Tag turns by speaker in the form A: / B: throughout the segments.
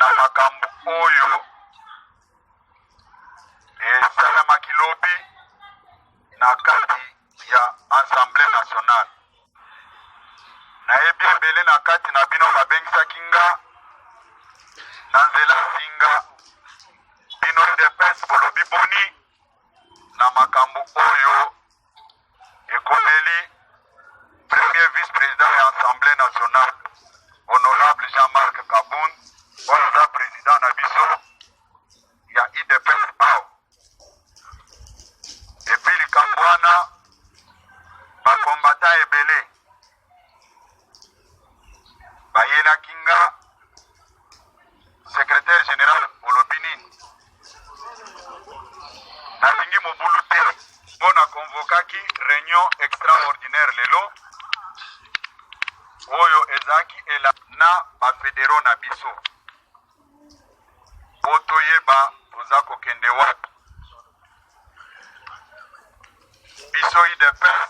A: na makambo oyo esalamaki lobi na kati ya Assemblée nationale. Nayebi ebele na kati na bino babengisaki nga na nzela singa bino UDPS bolobi boni na makambo oyo ekomeli premier vice-président ya Assemblée nationale honorable Jean-Marc Kabound oyo aza président na biso ya UDPS bao. Epi likambo wana bakombata ebele bayelaki nga secrétaire général olobi nini nalingi mobulu te mpo na convokaki réunion extraordinaire lelo oyo ezalaki ela na bafedero na biso po toyeba toza kokende wapi. Biso UDPS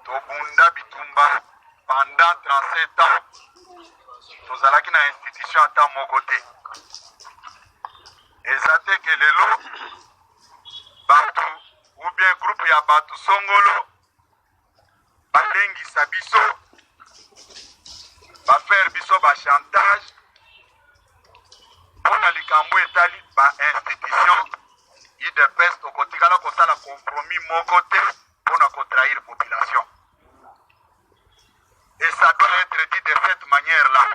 A: tobunda bitumba pendant 37 ans tozalaki na institution ata moko te. Eza te ke lelo batu ou bien groupe ya batu songolo balengisa biso bafaire biso bachantage mpona likambo etali ba-institution UDPS tokotikala kosala compromis moko te mpona kotrahir population. Et ça doit être dit de cette manière-là.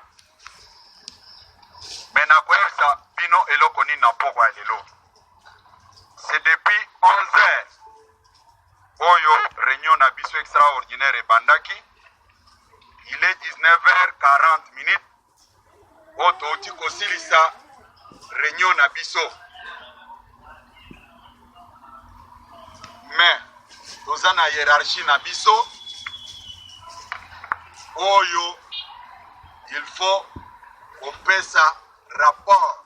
A: Mais nakoyebisa bino eloko nini na poko ya lelo. C'est depuis 11h oyo réunion na biso extraordinaire ebandaki. Il est 19h40 oyo touti kosilisa réunion na biso. Mais toza na hiérarchie na biso oyo il faut opesa rapport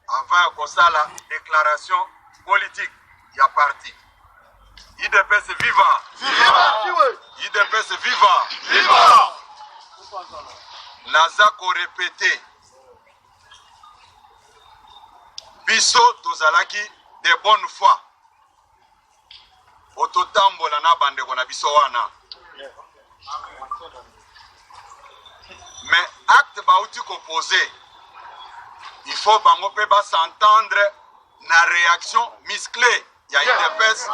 A: avant ya kosala déclaration politique ya parti. UDPS viva! Viva! UDPS viva! Viva! Naza ko répéter biso tozalaki de bonne foi ototambola na bandeko na biso wana. Mais acte bauti composé, il faut bango pe ba s'entendre na réaction musclée. Il y a UDPS.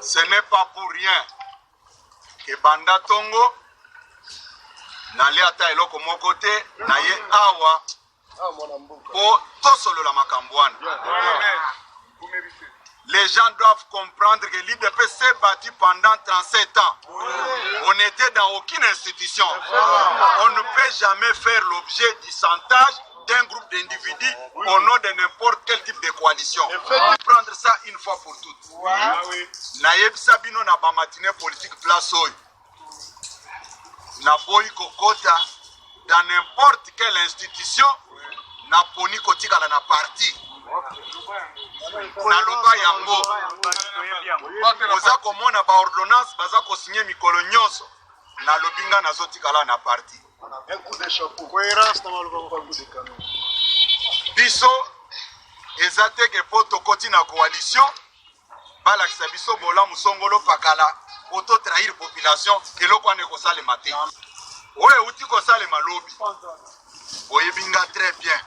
A: Ce n'est pas pour rien que Banda Tongo nali ata eloko moko te na ye awa po tosolo la makambwana. Les gens doivent comprendre que l'UDPS s'est battu pendant 37 ans. On était dans aucune institution. On ne peut jamais faire l'objet du chantage d'un groupe d'individus au nom de n'importe quel type de coalition. Il faut prendre ça une fois pour toutes. Naïb Sabino na ba matinée politique place oyo. Na boy kokota dans n'importe quelle institution na poni kotikala na parti. Na loba yango oza komona ba ordonnance baza ko signer mikolo nyonso na lobinga na zotikala na parti. Un coup de chapeau. Cohérence na maloba coup de canon. Biso ezate ke poto koti na coalition balakisa biso bola musongolo pakala auto trahir population eloko ane kosale matin. Oye uti kosale malobi. Oye binga très bien.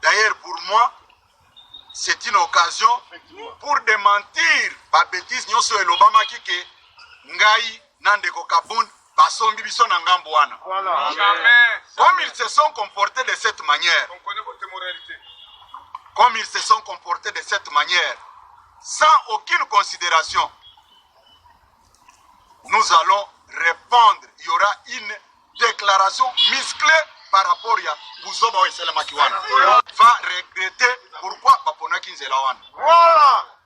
A: D'ailleurs pour moi c'est une occasion pour démentir ba bêtise nyonso elobama kike ngai nandeko Kabound basombi biso na ngambo wana. Comme ils se sont comportés de cette manière. On connaît votre moralité. Comme ils se sont comportés de cette manière sans aucune considération. Nous allons répondre. Il y aura une déclaration musclée par rapport à Bouzoba et Selamakiwana. Va regretter pourquoi Bapona Kinzelawan.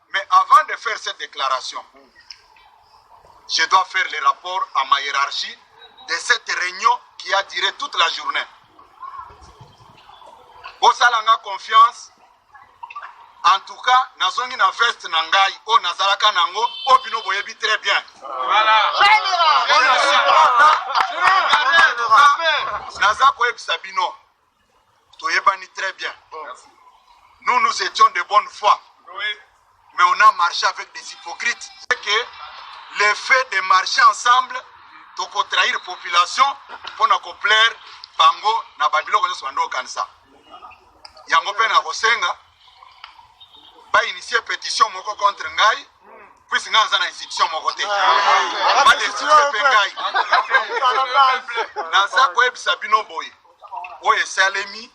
A: Mais avant de faire cette déclaration, je dois faire le rapport à ma hiérarchie de cette réunion qui a duré toute la journée. bosalanga confiance. En tout cas, nazongi na veste na ngai o nazalaka nango o bino boyebi très bien. Voilà. Nazako ebisa bino. Toyebani très bien. Nous étions de bonne foi. Mais on a marché avec des hypocrites. C'est que le fait de marcher ensemble, toko trahir population pour nous plaire bango na babilo ko nso ndo kanisa. Yango pe na kosenga ba initier pétition moko contre ngai puis nganza na institution moko te. Ba destituer pe ngai. Na za ko ebisa bino boy. O esalemi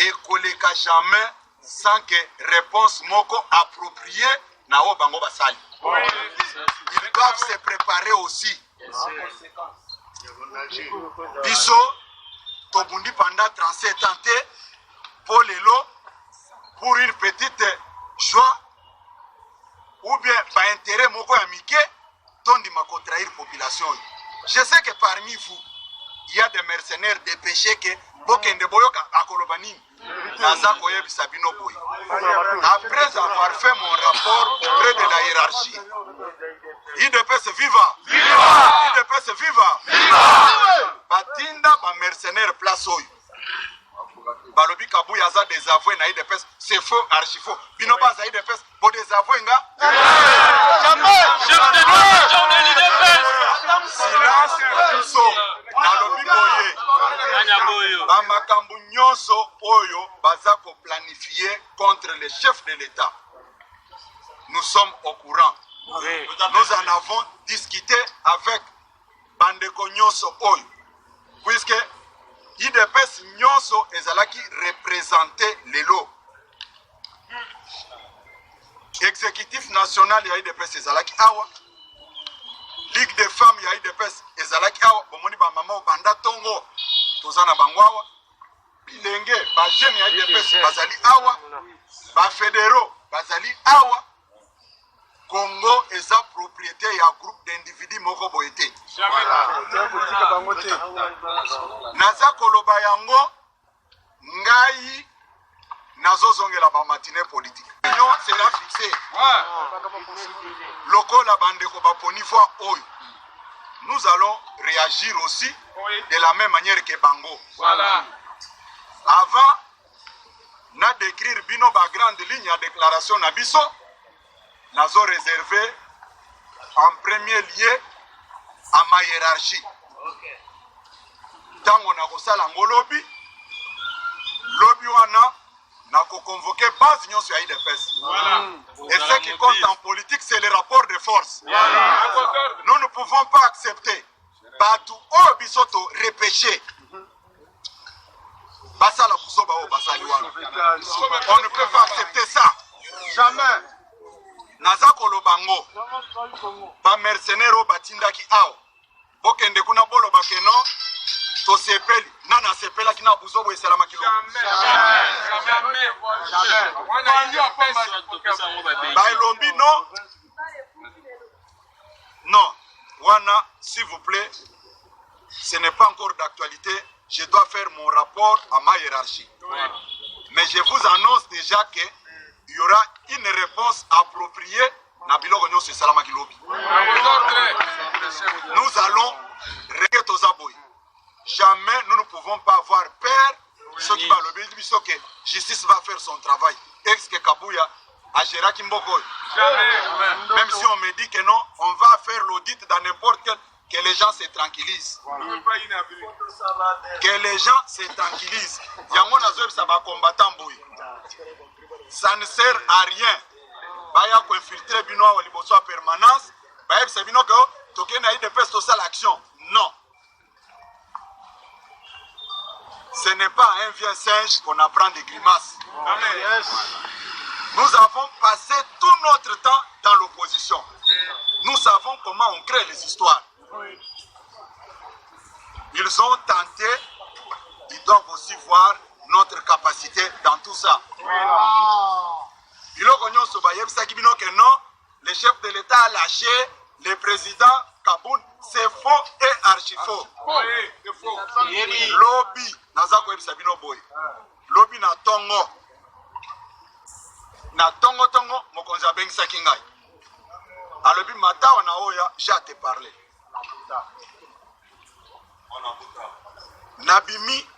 A: et koleka jamais sans que réponse moko appropriée na o bango basali. Ils doivent se préparer aussi. Biso tobundi pendant 37 ans pour l'élo pour une petite joie ou bien par intérêt moko amike tondi ma contraire population. Je sais que parmi vous il y a des mercenaires dépêchés que bokende boyoka akolobani naza koyebisa bino boy. Après avoir fait mon rapport auprès de la hiérarchie, IDPS viva! Viva! IDPS viva! Viva! Batinda ba mercenaire place oyo. Balobi kabuya za désavoué na IDPS, c'est faux, archi faux. Bino ba za IDPS, bo désavoué nga? Jamais! Chef de l'IDPS! Silence, so. Balobi boye. Ba makambu nyonso oyo baza ko planifier contre le chef de l'État. Nous sommes au courant. Oui. Nous en avons discuté avec Bandeko Nyonso Oyo, puisque IDPS Nyonso ezalaki représenté lelo. Exécutif national ya IDPS ezalaki awa. Ligue des femmes ya IDPS ezalaki awa. Bomoni ba mama banda tongo tozana bangwawa. Bilenge ba jeune ya IDPS bazali awa. Ba fédéraux bazali awa. Congo est la propriété d'un groupe d'individus moko boyete. Naza koloba yango ngai nazo zongela ba matinée politique. L'union sera fixée. Lokola bandeko ba ponifwa oyo. Nous allons réagir aussi de la même manière que Bango. Voilà. Avant na décrire bino ba grande ligne à déclaration na biso. Nazo réservé en premier lieu à ma hiérarchie. Tango na kosala ngolobi, lobi wana na ko convoquer base nyonso ya IDPS. Et ce qui compte en politique, c'est le rapport de force. Nous ne pouvons pas accepter batu o bisoto repêché. Basala busoba o basali wana. On ne peut pas accepter ça. Jamais. Naza kolobango ba mercenaire batindaki aw bokende kuna bolo bakeno to sepeli nana sepela kina buzobo esalama kilo jamais ba lombi non wana s'il vous plaît ce n'est pas encore d'actualité, je dois faire mon rapport à ma hiérarchie, mais je vous annonce déjà que il y aura une réponse appropriée. Nous allons régler aux abois. Jamais nous ne pouvons pas avoir peur. Ce qui va le que justice va faire son travail. Est-ce que Kabouya a géré Kimboko? Même si on me dit que non, on va faire l'audit dans n'importe quel. Que les gens se tranquillisent. Que les gens se tranquillisent. Yango nazo ça va combattre boy. Ça ne sert à rien. Baya ko infiltrer bino au liboso à permanence. Baya c'est bino que tokena IDPS to sala action. Non. Ce n'est pas un vieux singe qu'on apprend des grimaces. Amen. Nous avons passé tout notre temps dans l'opposition. Nous savons comment on crée les histoires. Ils ont tenté, ils doivent aussi voir notre capacité dans tout ça. Non, le chef de l'État a lâché le président Kaboun, c'est faux et archi faux. Lobby, lobi na tongo mokonzi abengisaki ngai alobi matawa na oya ja te parler nabimi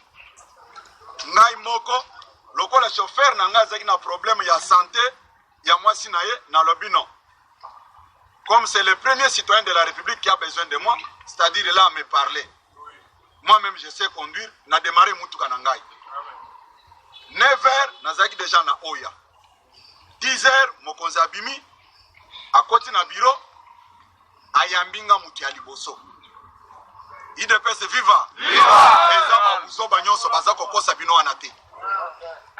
A: ngai moko lokola chauffeur na ngai azaki na problème ya santé ya mwasi na ye nalobi non. Comme c'est le premier citoyen de la République qui a besoin de moi, c'est-à-dire là à me parler. Moi-même je sais conduire, na démarré mutuka na ngai. 9h nazaki déjà na oya. 10h mokonzi abimi akoti na bureau ayambinga mutu ya liboso. IDPS viva! Viva! Eza babuzo banyonso baza kokosa bino wana te.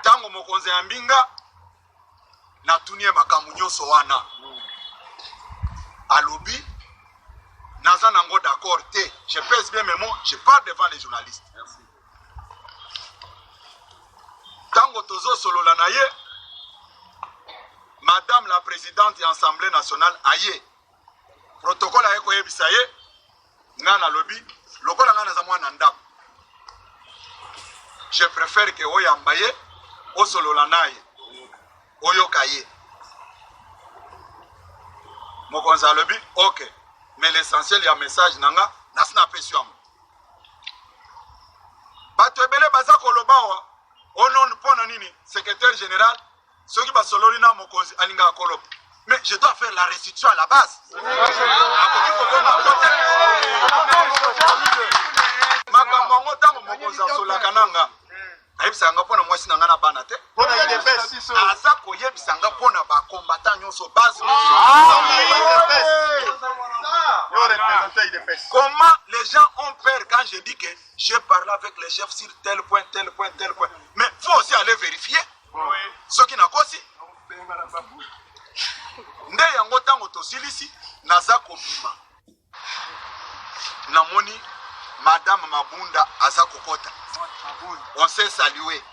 A: Tango mokonzi yambinga natunie makambo nyonso wana. Alobi naza nango d'accord te. Je pèse bien mes mots, je parle devant les journalistes. Merci. Tango tozo solola na ye Madame la présidente de l'Assemblée nationale aye protocole aye koyebisa ye nga na lobi lokola nga naza mwana ndako. Je préfère que oyamba ye osolola na ye oyoka ye. Mokonzi alobi ok, mais l'essentiel ya message nanga nasina pesi yango. Bato ebele baza kolobawa onon pona nini secrétaire général soki basololi na mokonzi alinga koloba. Mais je dois faire la restitution à la base. Makambo yango ntango mokonzi asolaka nanga ayebisanga mpona mwasi na nga na bana te. Aza koyebisanga mpona bakombata nyonso base. Comment les gens ont peur quand je dis que j'ai parlé avec les chefs sur tel point, tel point, tel point. Mais il faut aussi aller vérifier. Ce qui n'a pas aussi. Nde yango tango tosilisi naza kobima. Namoni Madame Mabunda aza kokota. On s'est salué.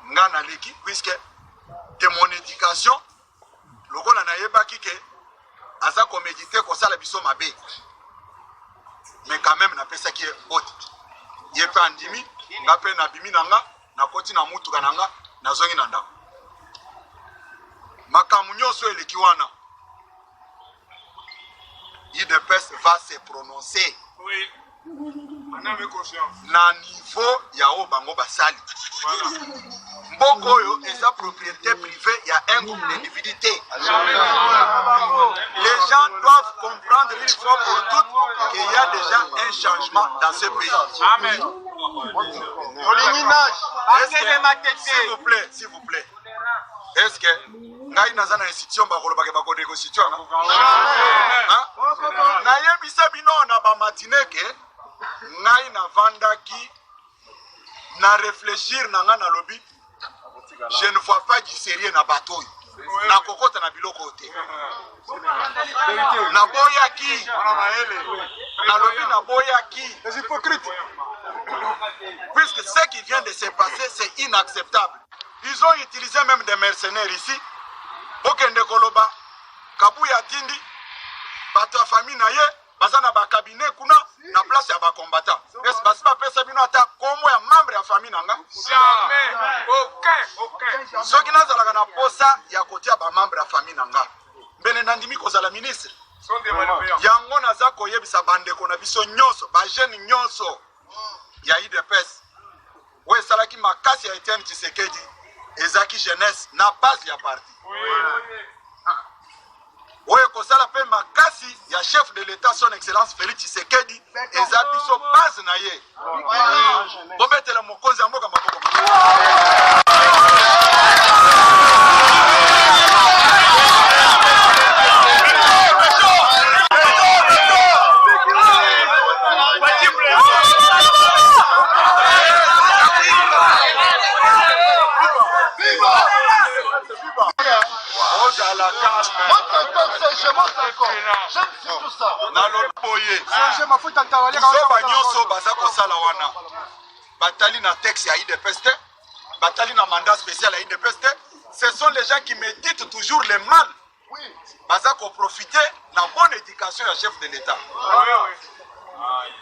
A: Ngana leki puisque de mon éducation lokola na yebaki ke aza ko méditer ko sala biso mabe. Mais quand même na pesa ki bote. Yepe andimi ngape na bimi nanga na koti na mutu kananga na zongi na ndako. Makamu nyonso eleki wana. IDPS va se prononcer. Oui. Na niveau ya o bango basali. Mboko oyo eza propriété privée ya un groupe d'individus. Les gens doivent comprendre une fois pour toutes qu'il y a déjà un changement dans ce pays. Amen. S'il vous plaît. Est-ce que ngai naza na institution bakoloba ke bako négociation na yebisa bino na ba matineke ngai na vandaki na réfléchir na nga na lobi je ne vois pas du sérieux na bateau na kokota na biloko te na boyaki na lobi na boyaki les hypocrites puisque ce qui vient de se passer c'est inacceptable. Ils ont utilisé même des mercenaires ici. Okende koloba kabuya tindi bato ya famille na ye bazana ba cabinet kuna na place ya ba combattant. Est-ce basi ba pesa bino ata komo ya membre ya famille nanga? Jamais. OK. Soki nazalaka na posa ya kotia ba membre ya famille nanga. Mbele nandimi kozala ministre. Yango naza koyebisa bandeko na biso nyonso, ba jeune nyonso ya IDPS. We salaki makasi ya Etienne Tshisekedi. Ezaki jeunesse na base ya parti. Oye kosala pe makasi ya chef de l'État son excellence Félix Tshisekedi ezabi so base na ye. Bobetela mokonzi ya mboka maboko. Batali na texte ya IDPS, batali na mandat spécial ya IDPS, ce sont les gens qui méditent toujours le mal. Baza ko profiter na bonne éducation ya chef de l'État.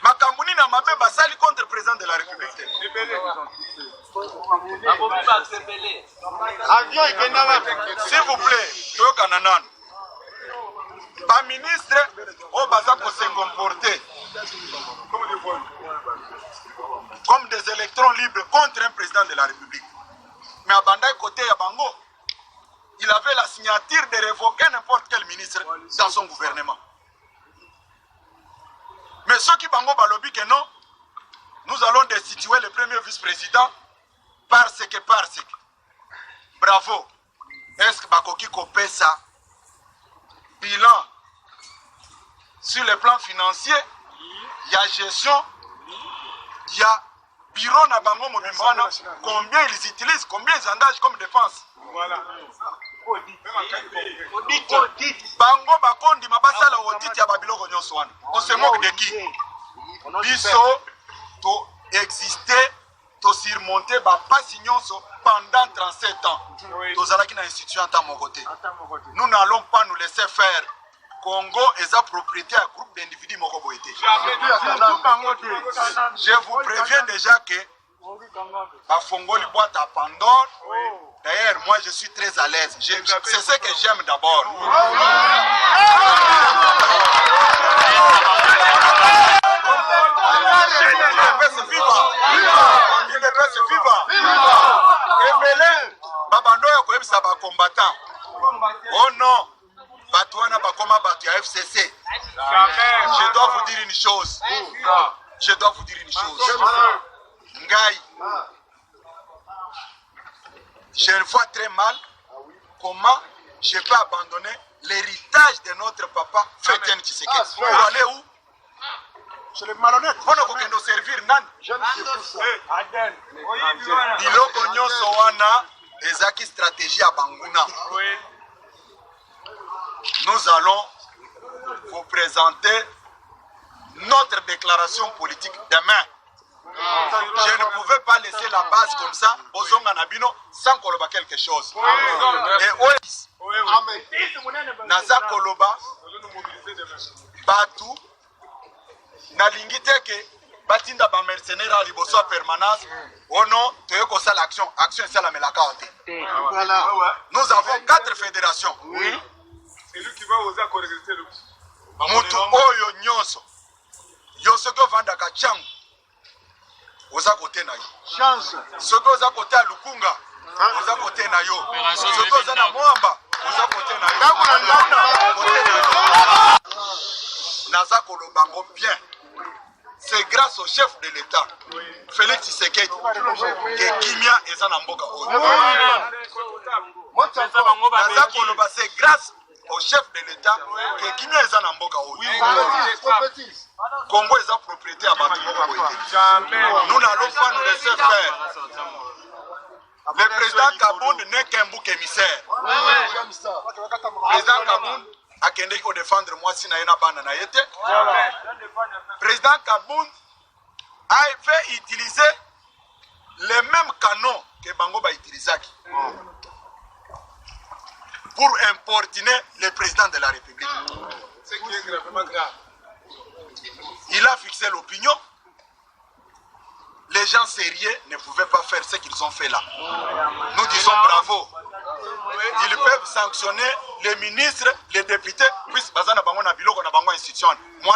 A: Makambuni na mabe basali contre le président de la République. S'il vous plaît, toyoka nanan. Ba ministre o baza ko se comporter comme des électrons libres contre un président de la République. Mais à Bandai côté ya bango, il avait la signature de révoquer n'importe quel ministre dans son gouvernement. Mais ceux qui bango balobi que non, nous allons destituer le premier vice-président parce que. Bravo. Est-ce que Bakoki kopé ça? Bilan sur le plan financier, il y a gestion, il y a bureau na bango mobimana, combien ils utilisent, combien ils engagent comme défense. Voilà. Bango bakondi mabasala audit ya babiloko nyonso wana. On se moque de qui? Biso to exister, to surmonter ba pasi nyonso pendant 37 ans. Tozalaki na institution à mon côté. Nous n'allons pas nous laisser faire. Congo est la propriété à groupe d'individus mokoboité. Je vous préviens déjà que Bafongo li boîte à Pandore. D'ailleurs, moi je suis très à l'aise. C'est ce que j'aime d'abord. Combattant. Oh non, Batouana Bakoma Batua FCC. Je dois vous dire une chose. Ngaï, je ne vois très mal comment je peux abandonner l'héritage de notre papa Fétien Tshisekedi. Pour aller où? C'est le malhonnête. Pour nous servir nan. Biloko nyonso wana ezaki stratégie à Banguna. Nous allons vous présenter notre déclaration politique demain. Je ne pouvais pas laisser la base comme ça, Ozonga Nabino, sans koloba quelque chose. Et Naza koloba, Batu, Nalingite ke, Batinda ba mercenaire à liboso à permanence. Oh non, tu es comme ça l'action. Action c'est la melaka. Nous avons 4 fédérations. Oui. C'est lui qui va oser corriger le. Mutu oyo nyonso. Yosoko vandaka changu. Oza kote na yo. Chance. Soko oza kote à Lukunga. Oza kote na yo. Soko oza na Mwamba. Oza kote na yo. Kote na yo. Naza kolobango bien. C'est grâce au chef de l'État, Félix Tshisekedi, que Kimia est en Amboka. C'est grâce au chef de l'État que Kimia est en Amboka. Congo est en propriété à Batimoko. Nous n'allons pas nous laisser faire. Le président Kabound n'est qu'un bouc émissaire. Le président Kabound a qu'un défendre moi si n'a pas na yete. Président Kabound a fait utiliser les mêmes canons que Bango va utiliser pour importuner le président de la République. C'est qui est gravement grave. Il a fixé l'opinion. Les gens sérieux ne pouvaient pas faire ce qu'ils ont fait là. Nous disons bravo. Ils peuvent sanctionner les ministres, les députés, puisque moi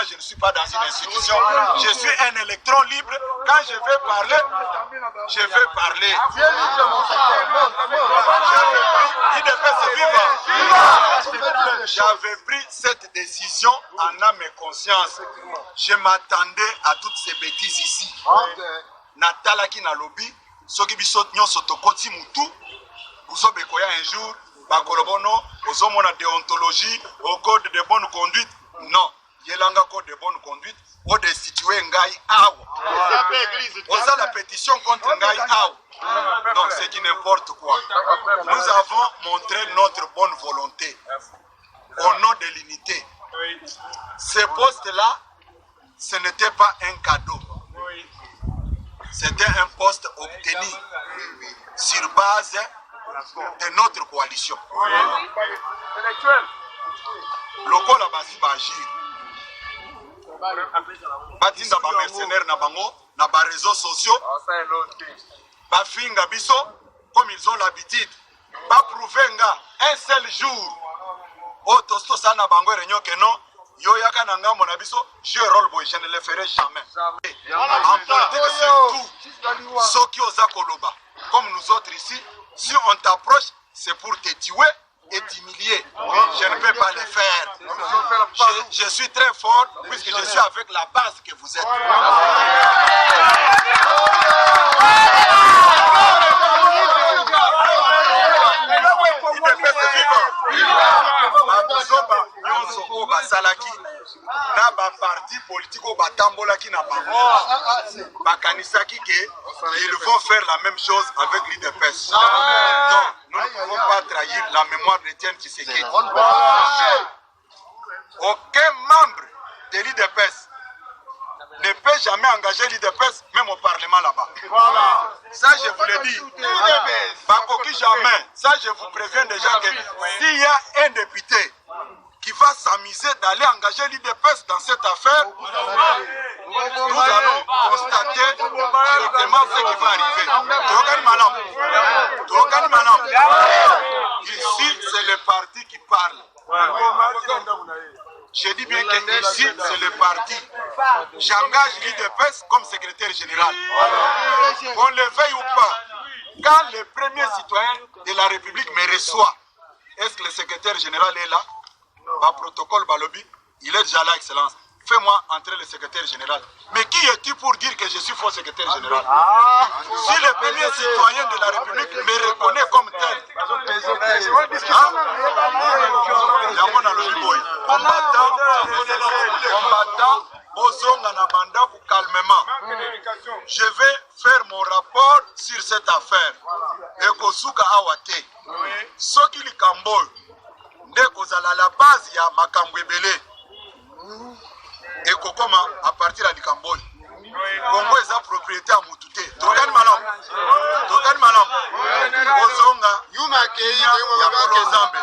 A: je ne suis pas dans une institution, je suis un électron libre. Quand je vais parler, je vais parler. J'avais pris cette décision en âme et conscience. Je m'attendais à toutes ces bêtises ici. Natalaki na lobby, soki biso nyonso tokoti mutu, usobekoya un jour, bakolobono, ozomona déontologie, au code de bonne conduite. Non, yelanga code de bonne conduite, o destituer ngai awa. Oza la pétition contre ngai awa. Donc c'est du n'importe quoi. Nous avons montré notre bonne volonté au nom de l'unité. Ce poste-là, ce n'était pas un cadeau. C'était un poste obtenu sur base de notre coalition. Lokola basi bagir. Batinda ba mercenaires na bango, na ba réseaux sociaux. bafinga biso comme ils ont l'habitude baprouvenga un seul jour o tosto sana bango réunion que non yo yaka na ngambo na biso je rôle boy je ne le ferai jamais en politique surtout soki oza koloba comme nous autres ici si on t'approche c'est pour te tuer et t'humilier. Je ne peux pas le faire. Je suis très fort puisque je suis avec la base que vous êtes. Na ba parti politique au batambolaki na bango bakanisaki que ils vont faire la même chose avec l'IDPS. Non, nous ne pouvons pas trahir la mémoire d'Étienne Tshisekedi. Aucun membre de l'IDPS ne peut jamais engager l'IDPS, même au Parlement là-bas. Ça, je vous le dis. Bakoki jamais. Ça, je vous préviens déjà que s'il y a un député qui va s'amuser d'aller engager l'IDPS dans cette affaire, nous allons constater directement ce qui va arriver. Ici, c'est le parti qui parle. Je dis bien que ici, c'est le parti. J'engage l'IDPS comme secrétaire général. Qu'on le veuille ou pas, quand le premier citoyen de la République me reçoit, est-ce que le secrétaire général est là? Par protocole Balobi, il est déjà là, Excellence. Fais-moi entrer le secrétaire général. Mais qui es-tu pour dire que je suis faux secrétaire général? Si le premier citoyen de la République me reconnaît comme tel, combattant, Bozonga na banda pour calmement. Je vais faire mon rapport sur cette affaire. Et Kosuka Awate. Soki Likamboy. Kozala la base ya makambo ebele ekokoma à partir du Cambodge. Congo est propriété à Mutute. Tokani malam. Ozonga yuma ke ya Zambe.